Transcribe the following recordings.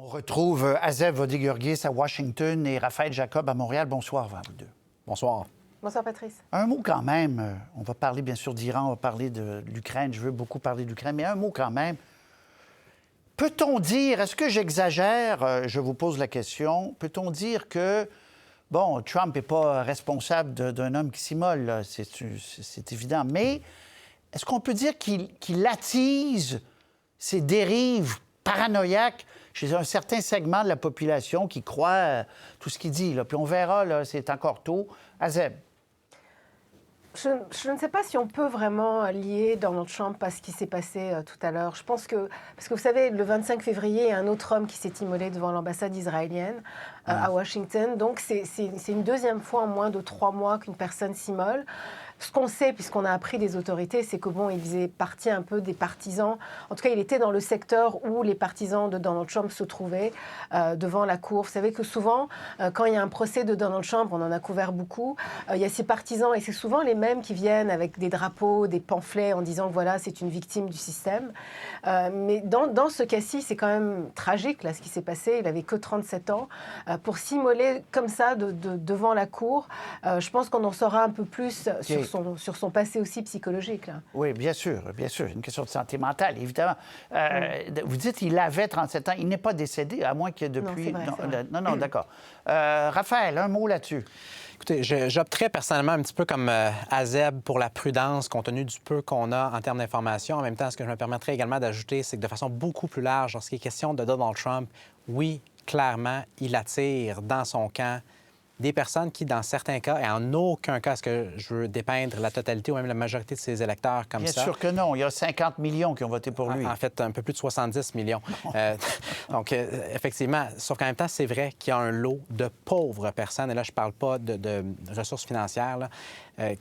On retrouve Azeb Vohdi-Gheorghiz à Washington et Raphaël Jacob à Montréal. Bonsoir à vous deux. Bonsoir. Bonsoir, Patrice. Un mot quand même. On va parler bien sûr d'Iran, on va parler de l'Ukraine. Je veux beaucoup parler de l'Ukraine, mais un mot quand même. Peut-on dire, est-ce que j'exagère? Je vous pose la question. Peut-on dire que, bon, Trump n'est pas responsable d'un homme qui s'immole, là, c'est évident, mais est-ce qu'on peut dire qu'il attise ces dérives paranoïaques chez un certain segment de la population qui croit tout ce qu'il dit, là? Puis on verra, là, c'est encore tôt. Azeb. Je ne sais pas si on peut vraiment lier Donald Trump à ce qui s'est passé tout à l'heure. Je pense que, parce que vous savez, le 25 février, il y a un autre homme qui s'est immolé devant l'ambassade israélienne à Washington. Donc, c'est une deuxième fois en moins de 3 mois qu'une personne s'immole. Ce qu'on sait, puisqu'on a appris des autorités, c'est que bon, il faisait partie un peu des partisans. En tout cas, il était dans le secteur où les partisans de Donald Trump se trouvaient devant la cour. Vous savez que souvent, quand il y a un procès de Donald Trump, on en a couvert beaucoup, il y a ces partisans, et c'est souvent les mêmes qui viennent avec des drapeaux, des pamphlets en disant que voilà, c'est une victime du système. Mais dans ce cas-ci, c'est quand même tragique, là, ce qui s'est passé. Il n'avait que 37 ans. Pour s'immoler comme ça devant la cour, je pense qu'on en saura un peu plus sur son passé aussi psychologique. Là. Oui, bien sûr, une question de santé mentale, évidemment. Vous dites qu'il avait 37 ans, il n'est pas décédé, à moins que depuis... Non, c'est vrai. Non, d'accord. Raphaël, un mot là-dessus. Écoutez, j'opterais personnellement un petit peu comme Azeb pour la prudence, compte tenu du peu qu'on a en termes d'informations. En même temps, ce que je me permettrais également d'ajouter, c'est que de façon beaucoup plus large, lorsqu'il est question de Donald Trump, oui, clairement, il attire dans son camp des personnes qui, dans certains cas, et en aucun cas est-ce que je veux dépeindre la totalité ou même la majorité de ses électeurs comme ça. Bien sûr que non. Il y a 50 millions qui ont voté pour lui. En fait, un peu plus de 70 millions. Donc, effectivement, sauf qu'en même temps, c'est vrai qu'il y a un lot de pauvres personnes, et là, je ne parle pas de ressources financières, là,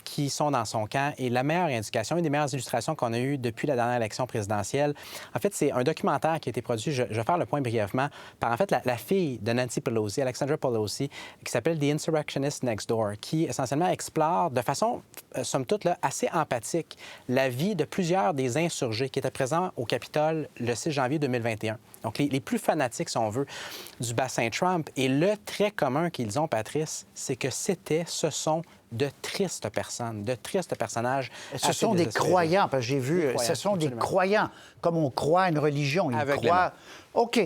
qui sont dans son camp. Et la meilleure indication, une des meilleures illustrations qu'on a eues depuis la dernière élection présidentielle, en fait, c'est un documentaire qui a été produit, je vais faire le point brièvement, par en fait la fille de Nancy Pelosi, Alexandra Pelosi, qui s'appelle The Insurrectionist Next Door, qui essentiellement explore de façon, somme toute, là, assez empathique la vie de plusieurs des insurgés qui étaient présents au Capitole le 6 janvier 2021. Donc, les plus fanatiques, si on veut, du bassin Trump. Et le trait commun qu'ils ont, Patrice, c'est que ce sont de tristes personnes, de tristes personnages. Ce sont des croyants, parce que j'ai vu, ce sont absolument des croyants, comme on croit à une religion. Ils croient... OK.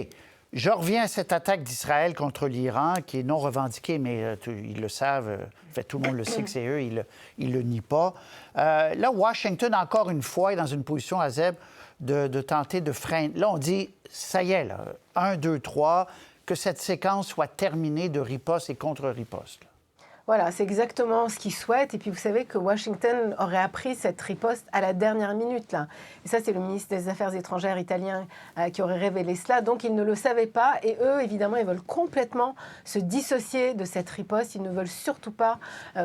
Je reviens à cette attaque d'Israël contre l'Iran, qui est non revendiquée, mais ils le savent. En fait, tout le monde le sait que c'est eux, ils le nient pas. Là, Washington, encore une fois, est dans une position, Azeb, de tenter de freiner. Là, on dit, ça y est, là, 1, 2, 3, que cette séquence soit terminée de riposte et contre-riposte. Voilà, c'est exactement ce qu'ils souhaitent. Et puis, vous savez que Washington aurait appris cette riposte à la dernière minute, là. Et ça, c'est le ministre des Affaires étrangères italien qui aurait révélé cela. Donc, ils ne le savaient pas. Et eux, évidemment, ils veulent complètement se dissocier de cette riposte. Ils ne veulent surtout pas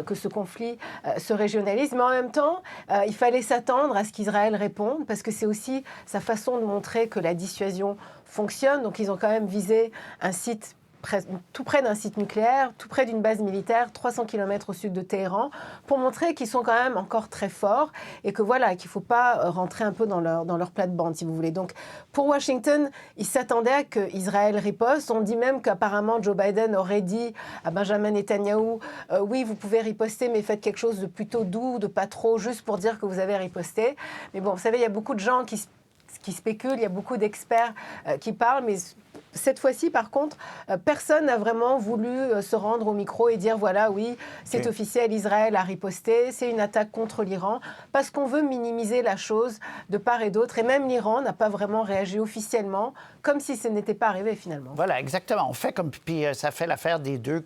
que ce conflit se régionalise. Mais en même temps, il fallait s'attendre à ce qu'Israël réponde, parce que c'est aussi sa façon de montrer que la dissuasion fonctionne. Donc, ils ont quand même visé un site tout près d'un site nucléaire, tout près d'une base militaire, 300 km au sud de Téhéran, pour montrer qu'ils sont quand même encore très forts et que voilà, qu'il ne faut pas rentrer un peu dans leur plate-bande, si vous voulez. Donc, pour Washington, ils s'attendaient à qu'Israël riposte. On dit même qu'apparemment Joe Biden aurait dit à Benjamin Netanyahou oui, vous pouvez riposter, mais faites quelque chose de plutôt doux, de pas trop, juste pour dire que vous avez riposté. Mais bon, vous savez, il y a beaucoup de gens qui spéculent, il y a beaucoup d'experts qui parlent, mais cette fois-ci, par contre, personne n'a vraiment voulu se rendre au micro et dire, voilà, oui, c'est officiel, Israël a riposté, c'est une attaque contre l'Iran, parce qu'on veut minimiser la chose de part et d'autre. Et même l'Iran n'a pas vraiment réagi officiellement, comme si ce n'était pas arrivé finalement. Voilà, exactement. On fait comme... Puis ça fait l'affaire des deux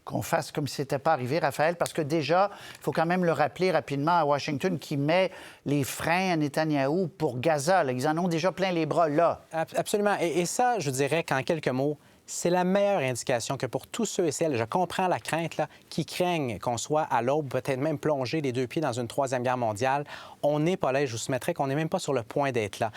qu'on fasse comme si ce n'était pas arrivé, Raphaël, parce que déjà, il faut quand même le rappeler rapidement à Washington qui met les freins à Netanyahou pour Gaza. Là. Ils en ont déjà plein les bras, là. Absolument. Et ça, je dirais qu'en quelques mots, c'est la meilleure indication que pour tous ceux et celles, je comprends la crainte, là, qui craignent qu'on soit à l'aube, peut-être même plongé les deux pieds dans une troisième guerre mondiale. On n'est pas là, et je vous soumettrais qu'on n'est même pas sur le point d'être là.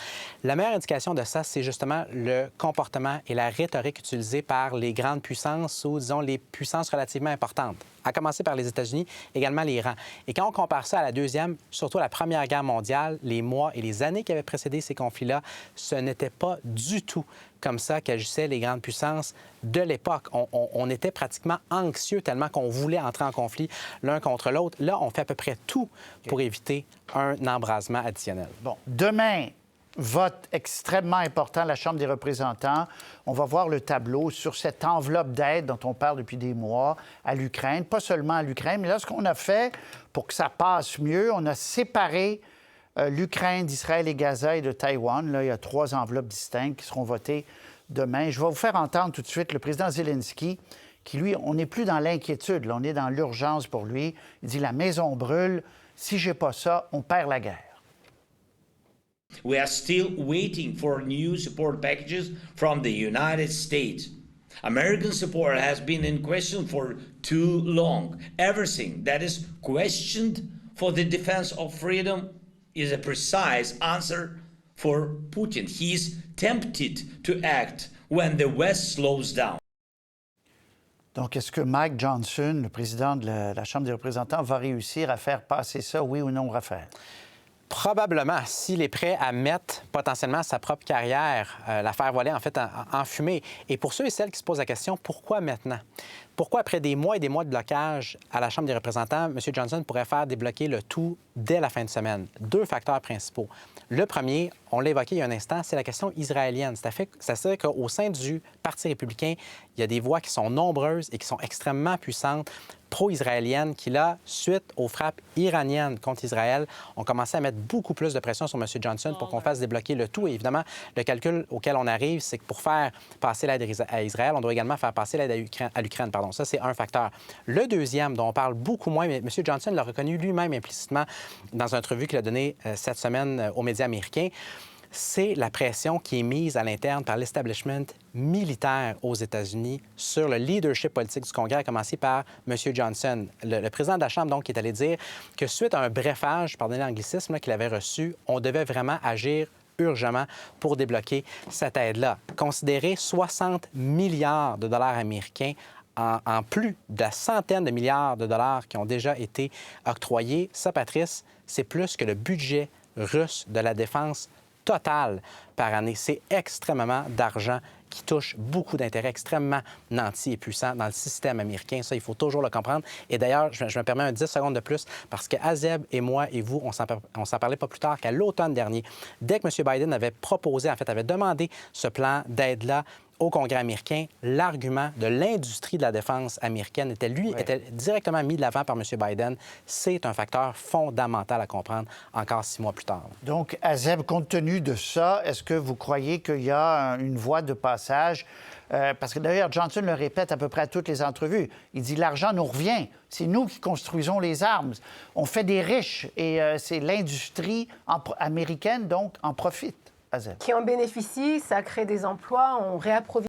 La meilleure indication de ça, c'est justement le comportement et la rhétorique utilisée par les grandes puissances ou, disons, les puissances relativement importantes, à commencer par les États-Unis, également l'Iran. Et quand on compare ça à la deuxième, surtout à la Première Guerre mondiale, les mois et les années qui avaient précédé ces conflits-là, ce n'était pas du tout comme ça qu'agissaient les grandes puissances de l'époque. On était pratiquement anxieux tellement qu'on voulait entrer en conflit l'un contre l'autre. Là, on fait à peu près tout pour éviter un embrasement additionnel. Bon, demain, vote extrêmement important à la Chambre des représentants. On va voir le tableau sur cette enveloppe d'aide dont on parle depuis des mois à l'Ukraine. Pas seulement à l'Ukraine, mais là, ce qu'on a fait pour que ça passe mieux, on a séparé l'Ukraine d'Israël et Gaza et de Taïwan. Là, il y a 3 enveloppes distinctes qui seront votées demain. Je vais vous faire entendre tout de suite le président Zelensky, qui, lui, on n'est plus dans l'inquiétude, là, on est dans l'urgence pour lui. Il dit « La maison brûle. Si j'ai pas ça, on perd la guerre. » We are still waiting for new support packages from the United States. American support has been in question for too long. Everything that is questioned for the defense of freedom is a precise answer for Putin. He's tempted to act when the West slows down. Donc, est-ce que Mike Johnson, le président de la Chambre des représentants, va réussir à faire passer ça, oui ou non, Raphaël? Probablement, s'il est prêt à mettre potentiellement sa propre carrière, la faire voler en fait en fumée. Et pour ceux et celles qui se posent la question, pourquoi maintenant? Pourquoi, après des mois et des mois de blocage à la Chambre des représentants, M. Johnson pourrait faire débloquer le tout dès la fin de semaine? 2 facteurs principaux. Le premier, on l'a évoqué il y a un instant, c'est la question israélienne. C'est-à-dire qu'au sein du Parti républicain, il y a des voix qui sont nombreuses et qui sont extrêmement puissantes pro-israéliennes qui, là, suite aux frappes iraniennes contre Israël, ont commencé à mettre beaucoup plus de pression sur M. Johnson pour qu'on fasse débloquer le tout. Et évidemment, le calcul auquel on arrive, c'est que pour faire passer l'aide à Israël, on doit également faire passer l'aide à l'Ukraine. Ça, c'est un facteur. Le deuxième, dont on parle beaucoup moins, mais M. Johnson l'a reconnu lui-même implicitement dans une entrevue qu'il a donnée cette semaine aux médias américains, c'est la pression qui est mise à l'interne par l'establishment militaire aux États-Unis sur le leadership politique du Congrès, à commencer par M. Johnson. Le président de la Chambre, donc, qui est allé dire que suite à un brefage, pardonnez l'anglicisme, qu'il avait reçu, on devait vraiment agir urgemment pour débloquer cette aide-là. Considérer 60 milliards de dollars américains en plus de la centaine de milliards de dollars qui ont déjà été octroyés, ça, Patrice, c'est plus que le budget russe de la défense totale par année. C'est extrêmement d'argent qui touche beaucoup d'intérêts extrêmement nantis et puissants dans le système américain. Ça, il faut toujours le comprendre. Et d'ailleurs, je me permets un 10 secondes de plus parce que Azeb et moi et vous, on s'en parlait pas plus tard qu'à l'automne dernier. Dès que M. Biden avait proposé, en fait, avait demandé ce plan d'aide-là au Congrès américain, l'argument de l'industrie de la défense américaine était directement mis de l'avant par M. Biden. C'est un facteur fondamental à comprendre encore 6 mois plus tard. Donc, Azeb, compte tenu de ça, est-ce que vous croyez qu'il y a une voie de passage? Parce que d'ailleurs, Johnson le répète à peu près à toutes les entrevues. Il dit « l'argent nous revient. C'est nous qui construisons les armes. On fait des riches et c'est l'industrie américaine, donc, en profite. » Azeb. Qui en bénéficient, ça crée des emplois, on réapprovisionne